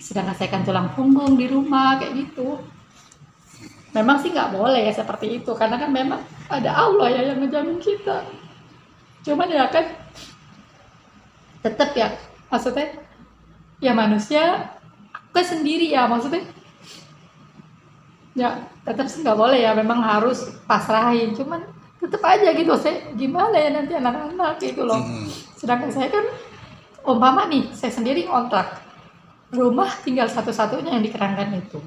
sedangkan saya kan tulang punggung di rumah kayak gitu. Memang sih nggak boleh ya seperti itu, karena kan memang ada Allah ya yang ngejamin kita. Cuman ya kan tetap ya, maksudnya ya manusia aku kan sendiri ya, maksudnya ya tetap sih nggak boleh ya, memang harus pasrahin. Cuman tetap aja gitu, saya gimana ya nanti anak-anak gitu loh. Sedangkan saya kan umpama nih, saya sendiri kontrak rumah, tinggal satu-satunya yang dikerangkan itu.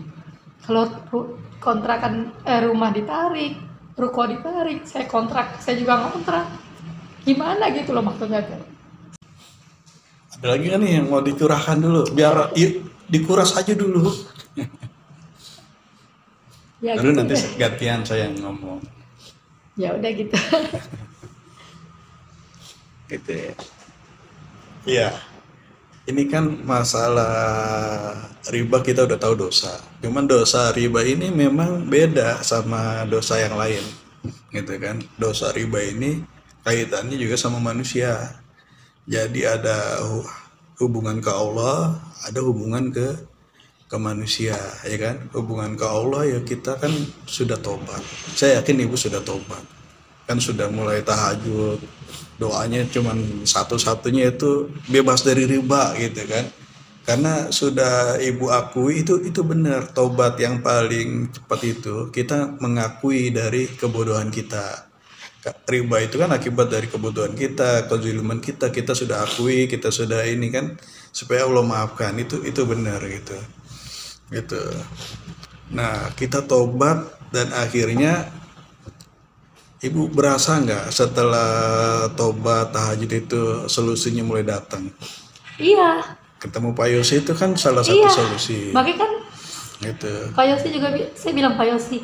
Kalau kontrakan rumah ditarik, ruko ditarik, saya kontrak, saya juga ngontrak. Gimana gitu loh maksudnya tuh. Ada lagi kan nih yang mau dicurahkan dulu, biar dikuras aja dulu. Ya, Lalu gitu nanti deh. gantian saya yang ngomong. Ya udah gitu. Gitu ya. Iya. Ini kan masalah riba, kita udah tahu dosa. Cuman dosa riba ini memang beda sama dosa yang lain. Gitu kan. Dosa riba ini kaitannya juga sama manusia. Jadi ada hubungan ke Allah, ada hubungan ke manusia, ya kan. Hubungan ke Allah ya kita kan sudah tobat. Saya yakin ibu sudah tobat. Kan sudah mulai tahajud, doanya cuman satu-satunya itu bebas dari riba gitu kan. Karena sudah ibu akui itu benar, tobat yang paling cepat itu kita mengakui dari kebodohan kita. Riba itu kan akibat dari kebodohan kita, kezaliman kita sudah akui, kita sudah ini kan, supaya Allah maafkan. Itu benar gitu. Gitu. Nah, kita tobat dan akhirnya ibu berasa nggak setelah tobat tahajud itu solusinya mulai datang? Iya. Ketemu Pak Yosi itu kan salah satu solusi. Makanya kan Gitu. Pak Yosi juga, saya bilang Pak Yosi,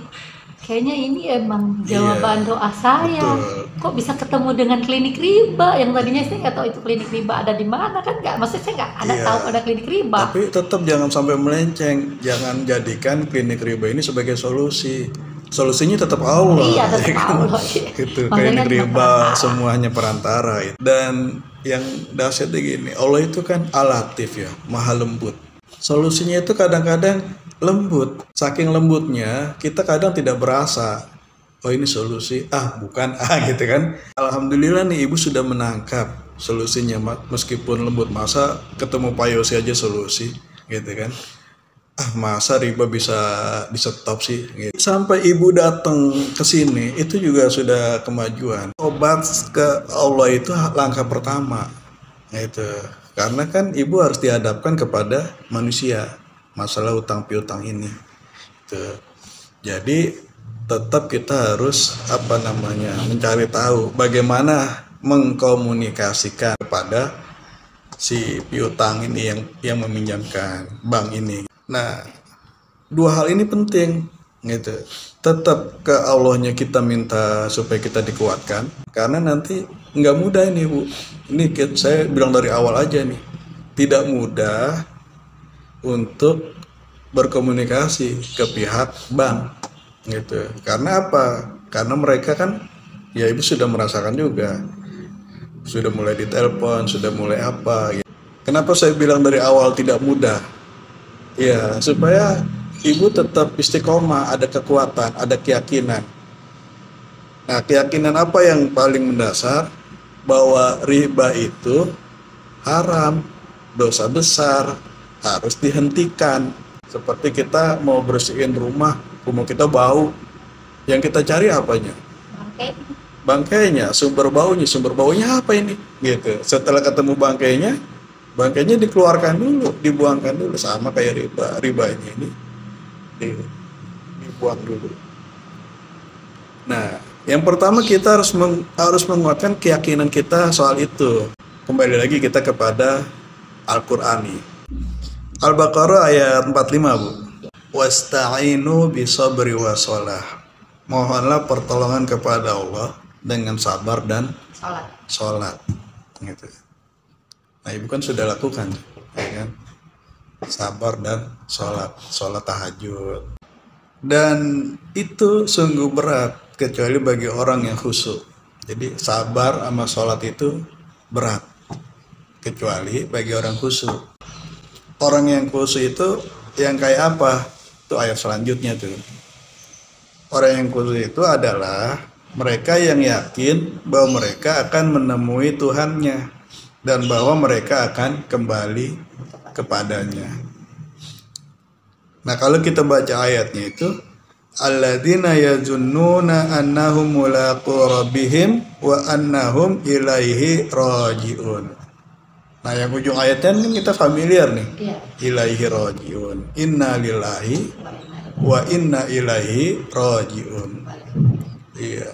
kayaknya ini emang jawaban doa saya. Betul. Kok bisa ketemu dengan klinik riba yang tadinya saya nggak tahu itu klinik riba ada di mana, kan nggak, maksudnya saya nggak ada tahu ada klinik riba. Tapi tetap jangan sampai melenceng, jangan jadikan klinik riba ini sebagai solusi. Solusinya tetap Allah. Iya, tetap ya kan? Allah. Gitu. Makanya Klinik riba perantara. semuanya perantara. Dan yang dahsyatnya gini, Allah itu kan alatif ya, maha lembut. Solusinya itu kadang-kadang lembut. Saking lembutnya kita kadang tidak berasa, oh ini solusi, bukan, gitu kan. Alhamdulillah nih ibu sudah menangkap solusinya, meskipun lembut. Masa ketemu Pak Yosi aja solusi, gitu kan. Masa riba bisa di stop sih, gitu. Sampai ibu datang ke sini itu juga sudah kemajuan. Obat ke Allah itu langkah pertama, gitu. Karena kan ibu harus dihadapkan kepada manusia masalah utang piutang ini. Gitu. Jadi tetap kita harus mencari tahu bagaimana mengkomunikasikan kepada si piutang ini yang meminjamkan bank ini. Nah, dua hal ini penting, gitu. Tetap ke Allahnya kita minta supaya kita dikuatkan, karena nanti nggak mudah ini Bu. Ini saya bilang dari awal aja nih, tidak mudah untuk berkomunikasi ke pihak bank, gitu. Karena apa? Karena mereka kan, ya ibu sudah merasakan juga, sudah mulai ditelepon, sudah mulai apa. Gitu. Kenapa saya bilang dari awal tidak mudah? Ya, supaya ibu tetap istiqomah, ada kekuatan, ada keyakinan. Nah, keyakinan apa yang paling mendasar? Bahwa riba itu haram, dosa besar, harus dihentikan. Seperti kita mau bersihin rumah kita bau, yang kita cari apanya? Bangkainya, sumber baunya apa ini? Gitu. Setelah ketemu bangkainya dikeluarkan dulu, dibuangkan dulu, sama kayak ribanya ini dibuang dulu. Nah, yang pertama kita harus menguatkan keyakinan kita soal itu. Kembali lagi kita kepada Al-Qur'ani. Al-Baqarah ayat 45, Bu. Wasta'inu bisabri wassalah. Mohonlah pertolongan kepada Allah dengan sabar dan sholat. Gitu. Nah, ibu kan sudah lakukan, ya kan? Sabar dan sholat tahajud. Dan itu sungguh berat, kecuali bagi orang yang khusyuk. Jadi sabar sama sholat itu berat, kecuali bagi orang khusyuk. orang yang khusyuk itu yang kayak apa? Itu ayat selanjutnya tuh. Orang yang khusyuk itu adalah mereka yang yakin bahwa mereka akan menemui Tuhannya dan bahwa mereka akan kembali kepadanya. Nah, kalau kita baca ayatnya itu, alladzina yazunnuna annahum mulaqu rabbihim wa annahum ilaihi rajiun. Nah, yang ujung ayatnya ini kita familiar nih. Iya. Ilaihi rajiun. Inna lillahi wa inna ilaihi rajiun. Iya.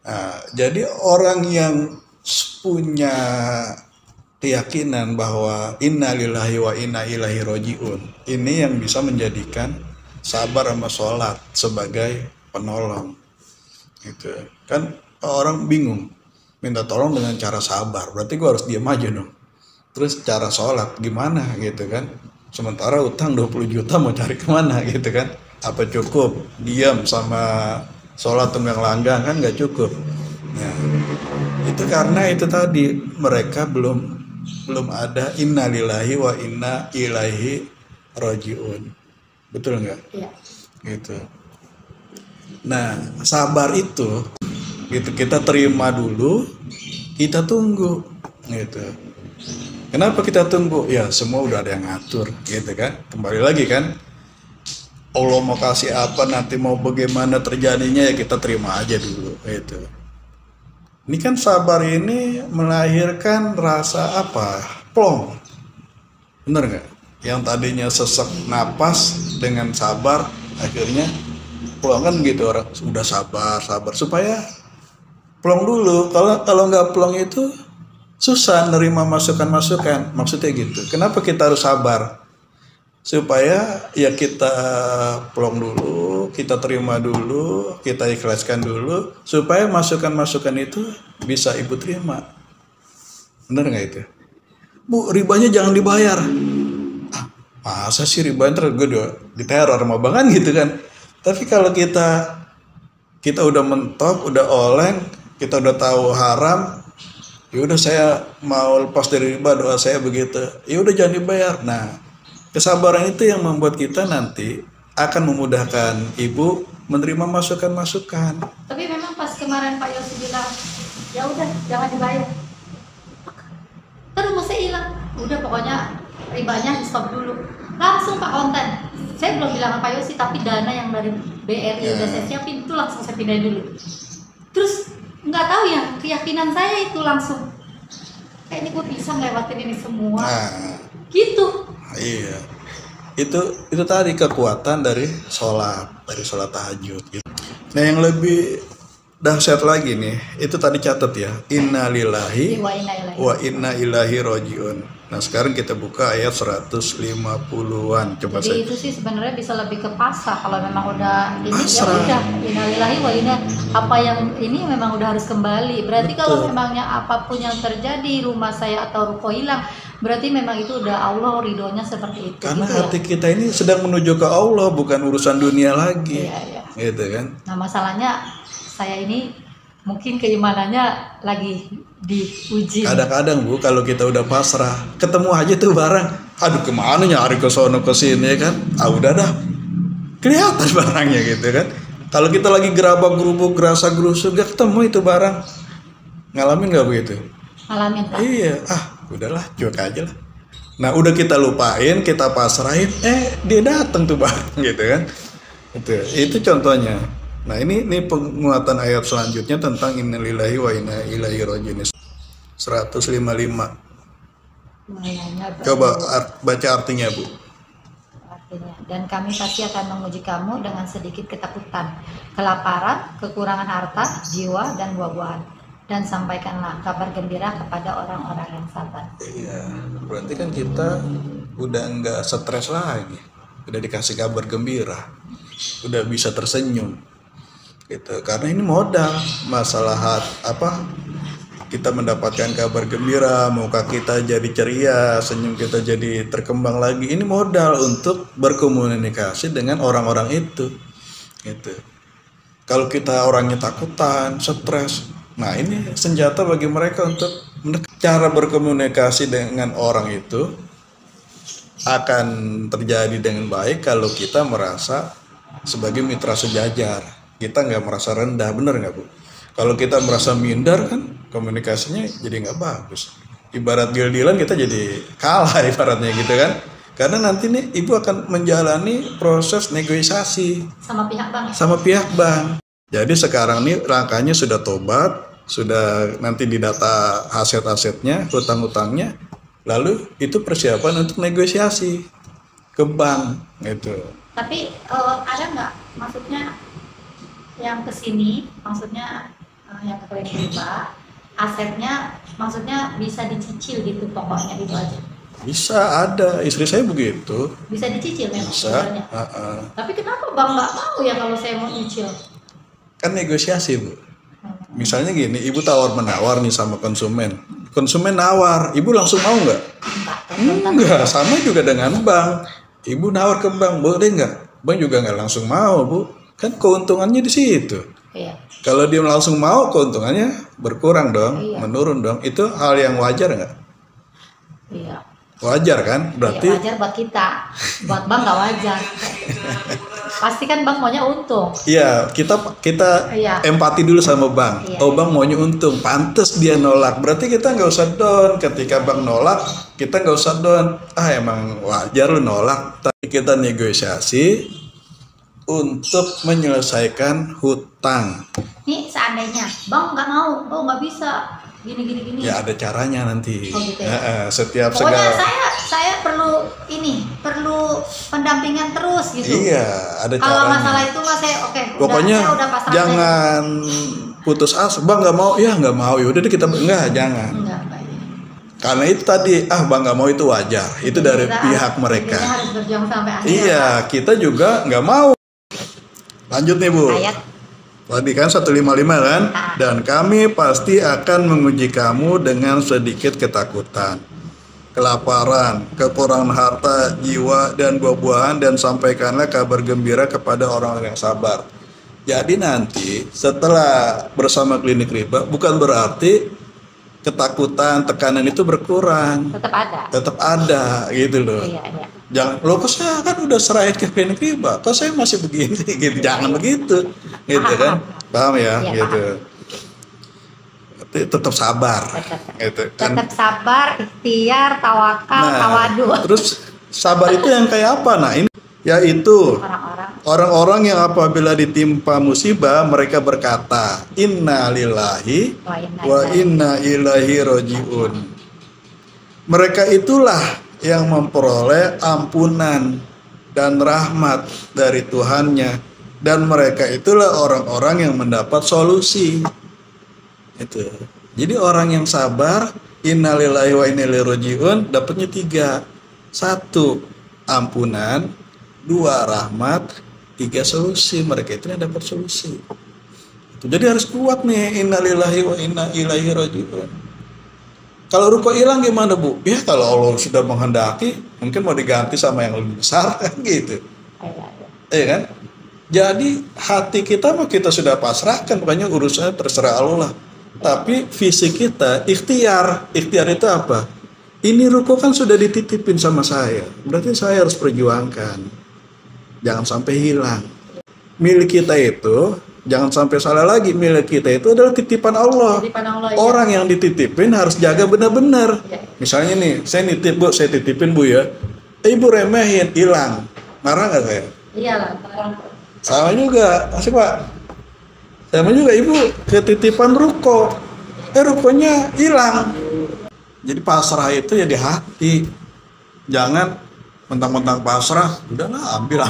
Nah, jadi orang yang punya keyakinan bahwa inna lillahi wa inna ilaihi rajiun, ini yang bisa menjadikan sabar sama sholat sebagai penolong. Gitu. Kan orang bingung, minta tolong dengan cara sabar, berarti gue harus diam aja dong. Terus cara sholat gimana gitu kan, sementara utang 20 juta mau cari kemana gitu kan, apa cukup diam sama sholat tunggang langgang? Kan nggak cukup. Nah, itu karena itu tadi mereka belum ada inna lillahi wa inna ilaihi rajiun. Betul nggak? Iya. Gitu. Nah, sabar itu gitu, kita terima dulu, kita tunggu gitu. Kenapa kita tunggu? Ya semua udah ada yang ngatur gitu kan. Kembali lagi kan, Allah mau kasih apa, nanti mau bagaimana terjadinya, ya kita terima aja dulu gitu. Ini kan sabar ini melahirkan rasa apa? Plong. Bener nggak? Yang tadinya sesak napas dengan sabar, akhirnya plong kan gitu, orang udah sabar supaya plong dulu. Kalau nggak plong itu susah nerima masukan-masukan. Maksudnya gitu. Kenapa kita harus sabar? Supaya ya kita plong dulu, kita terima dulu, kita ikhlaskan dulu, supaya masukan-masukan itu bisa ibu terima. Bener nggak itu? Bu, ribanya jangan dibayar. Masa sih riba ntar gue diteror sama bangan gitu kan. Tapi kalau kita udah mentok, udah oleng, kita udah tahu haram, ya udah saya mau lepas dari riba, doa saya begitu, ya udah jangan dibayar. Nah, kesabaran itu yang membuat kita nanti akan memudahkan ibu menerima masukan-masukan. Tapi memang pas kemarin Pak Yosi bilang, ya udah jangan dibayar, terus saya hilang, udah pokoknya ribanya di stop dulu. Langsung Pak konten, saya belum bilang Pak Yosi, tapi dana yang dari BRI udah saya siapin itu langsung saya pindahin dulu. Terus nggak tahu ya, keyakinan saya itu langsung kayak ini gue bisa ngelewatin ini semua. Nah, gitu. iya, itu tadi kekuatan dari sholat tahajud gitu. Nah, yang lebih dahsyat lagi nih, itu tadi catat ya, inna lillahi wa inna ilaihi rajiun. Nah, sekarang kita buka ayat 150-an. Coba Jadi saya. itu sih sebenarnya bisa lebih ke pasrah. Kalau memang udah ini Pasrah. ya udah innalillahi wa inna, apa yang ini memang udah harus kembali. Berarti kalau memangnya apapun yang terjadi, rumah saya atau ruko hilang, berarti memang itu udah Allah ridhonya seperti itu. Karena gitu hati kita ini sedang menuju ke Allah, bukan urusan dunia lagi. Iya. Gitu kan. Nah, masalahnya saya ini mungkin keimanannya lagi diuji. Kadang-kadang Bu, kalau kita udah pasrah, ketemu aja tuh barang, aduh kemana nyari ke sono ke sini kan, udah dah kelihatan barangnya gitu kan. Kalau kita lagi gerabak gerubuk gerasa gerusuk, gak ketemu itu barang. Ngalamin nggak begitu? Ngalamin Pak. Iya, udahlah cuek aja lah. Nah, udah kita lupain, kita pasrahin, dia datang tuh barang gitu kan. Itu contohnya. Nah, ini penguatan ayat selanjutnya tentang innalillahi wa inna ilaihi rajiun 155. Coba baca artinya, Bu. Artinya, dan kami pasti akan menguji kamu dengan sedikit ketakutan, kelaparan, kekurangan harta, jiwa, dan buah-buahan. Dan sampaikanlah kabar gembira kepada orang-orang yang sabar. Iya, berarti kan kita udah nggak stres lagi, udah dikasih kabar gembira, udah bisa tersenyum. Gitu. Karena ini modal masalah kita mendapatkan kabar gembira, muka kita jadi ceria, senyum kita jadi terkembang lagi. Ini modal untuk berkomunikasi dengan orang-orang itu. Gitu. Kalau kita orangnya takutan, stres, nah ini senjata bagi mereka untuk cara berkomunikasi dengan orang itu akan terjadi dengan baik kalau kita merasa sebagai mitra sejajar. Kita nggak merasa rendah, bener nggak Bu? Kalau kita merasa minder kan komunikasinya jadi nggak bagus. Ibarat deal-dealan kita jadi kalah ibaratnya gitu kan. Karena nanti nih ibu akan menjalani proses negosiasi Sama pihak bank. sama pihak bank. Jadi sekarang nih rangkanya sudah tobat, sudah nanti didata aset-asetnya, hutang-hutangnya, lalu itu persiapan untuk negosiasi ke bank gitu. Tapi ada nggak maksudnya yang kesini, maksudnya yang ke klinik riba, asetnya maksudnya bisa dicicil gitu pokoknya itu aja. Bisa ada, istri saya begitu. Bisa dicicil memang Bisa. sebenarnya. Tapi kenapa bang nggak mau ya kalau saya mau nyicil? Kan negosiasi Bu. Misalnya gini, ibu tawar-menawar nih sama konsumen. Konsumen nawar, ibu langsung mau nggak? Enggak, sama juga dengan bank. Ibu nawar ke bank, boleh nggak? Bank juga nggak langsung mau Bu. Kan keuntungannya di situ. Iya. Kalau dia langsung mau, keuntungannya berkurang dong, Iya. menurun dong. Itu hal yang wajar nggak? Iya. Wajar kan? Berarti Ya, wajar buat kita, buat bank nggak wajar. Pasti kan bank maunya untung. iya, kita Iya. empati dulu sama bank. Iya. Oh, bank maunya untung, pantes dia nolak. Berarti kita nggak usah down. Ketika bank nolak, kita nggak usah down. Ah, emang wajar lu nolak. Tapi kita negosiasi untuk menyelesaikan hutang. Nih seandainya bank nggak mau, oh nggak bisa, gini. Ya ada caranya nanti. Oh, gitu ya. Setiap Pokoknya segala. saya perlu pendampingan terus gitu. Iya, ada Kalau caranya. masalah itu mas saya oke. Pokoknya saya udah pasrah jangan putus asa. Bang nggak mau, ya nggak mau. Yaudah deh kita enggak, jangan. Enggak, Pak. Karena itu tadi, bang nggak mau itu wajar. Itu dari Kita pihak mereka. intinya harus berjuang sampai akhir. Iya, kita juga nggak mau. Lanjut nih Bu. Ayat. Tadi kan 155 kan? Ah. Dan kami pasti akan menguji kamu dengan sedikit ketakutan, kelaparan, kekurangan harta, jiwa, dan buah-buahan, dan sampaikanlah kabar gembira kepada orang yang sabar. Jadi nanti setelah bersama klinik riba, bukan berarti ketakutan, tekanan itu berkurang. Tetap ada. Tetap ada gitu loh. Iya. Jangan, loh kok saya kan udah serahin ke klinik riba, kok saya masih begini gitu. Jangan begitu. Gitu kan. Paham ya? Iya, Gitu. Tetap sabar. Gitu. Kan. Tetap sabar, ikhtiar, tawakal, tawadu. Terus sabar itu yang kayak apa? Nah, ini yaitu orang-orang yang apabila ditimpa musibah mereka berkata, Inna lillahi wa inna ilaihi roji'un. Mereka itulah yang memperoleh ampunan dan rahmat dari Tuhannya, dan mereka itulah orang-orang yang mendapat solusi. Itu. Jadi orang yang sabar, innalillahi wa inna ilaihi raji'un, dapatnya 3. 1 ampunan, 2 rahmat, 3 solusi. Mereka itu yang dapat solusi. Itu. Jadi harus kuat nih, innalillahi wa inna ilaihi raji'un. Kalau ruko hilang gimana Bu? Ya kalau Allah sudah menghendaki, mungkin mau diganti sama yang lebih besar kan gitu. Iya kan? Jadi hati kita mau kita sudah pasrahkan, pokoknya urusannya terserah Allah. Tapi visi kita ikhtiar. Ikhtiar itu apa? Ini ruko kan sudah dititipin sama saya, berarti saya harus perjuangkan. Jangan sampai hilang. Milik kita itu, jangan sampai salah lagi, milik kita itu adalah titipan Allah. Orang yang dititipin harus jaga benar-benar. Misalnya nih, saya nitip Bu, saya titipin Bu ya. Ibu remehin, hilang. Marah nggak saya? Iyalah. Sama juga, asik Pak. Sama juga ibu ketitipan ruko. Rukonya hilang. Jadi pasrah itu ya di hati. Jangan mentang-mentang pasrah, udahlah ambil.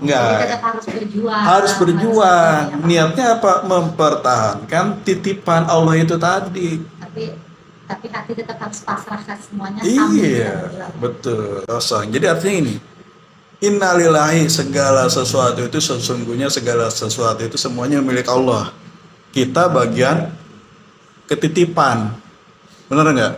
Enggak. Tetap harus berjuang. Harus berjuang. Niatnya apa? Mempertahankan titipan Allah itu tadi. Tapi hati tetap harus pasrahkan semuanya. Iya, betul. Kosong. Jadi artinya ini. Innalillahi, segala sesuatu itu sesungguhnya segala sesuatu itu semuanya milik Allah. Kita bagian ketitipan. Benar nggak?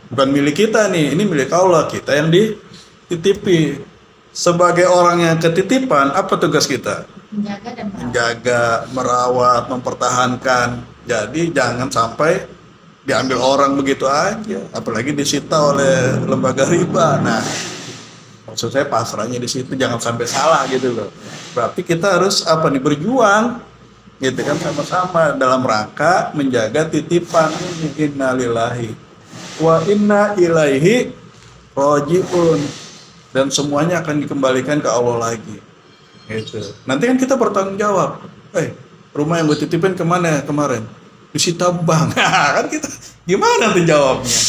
Bukan milik kita nih, ini milik Allah. Kita yang dititipi. Sebagai orang yang ketitipan, apa tugas kita? Menjaga dan merawat. Menjaga, merawat, mempertahankan. Jadi jangan sampai diambil orang begitu aja, apalagi disita oleh lembaga riba. Nah, maksud saya pasrahnya di situ jangan sampai salah gitu loh. Berarti kita harus apa nih, berjuang gitu kan, sama-sama dalam rangka menjaga titipan ini. Innalillahi wa inna ilaihi rajiun, dan semuanya akan dikembalikan ke Allah lagi gitu. Nanti kan kita bertanggung jawab, rumah yang gue titipin kemana kemarin, disita bank. Kan kita gimana tuh jawabnya?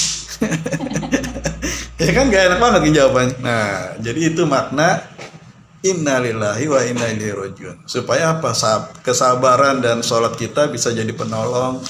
Ya kan gak enak banget jawabannya. Nah, jadi itu makna innalillahi wa inna ilaihi rajiun, supaya apa, kesabaran dan sholat kita bisa jadi penolong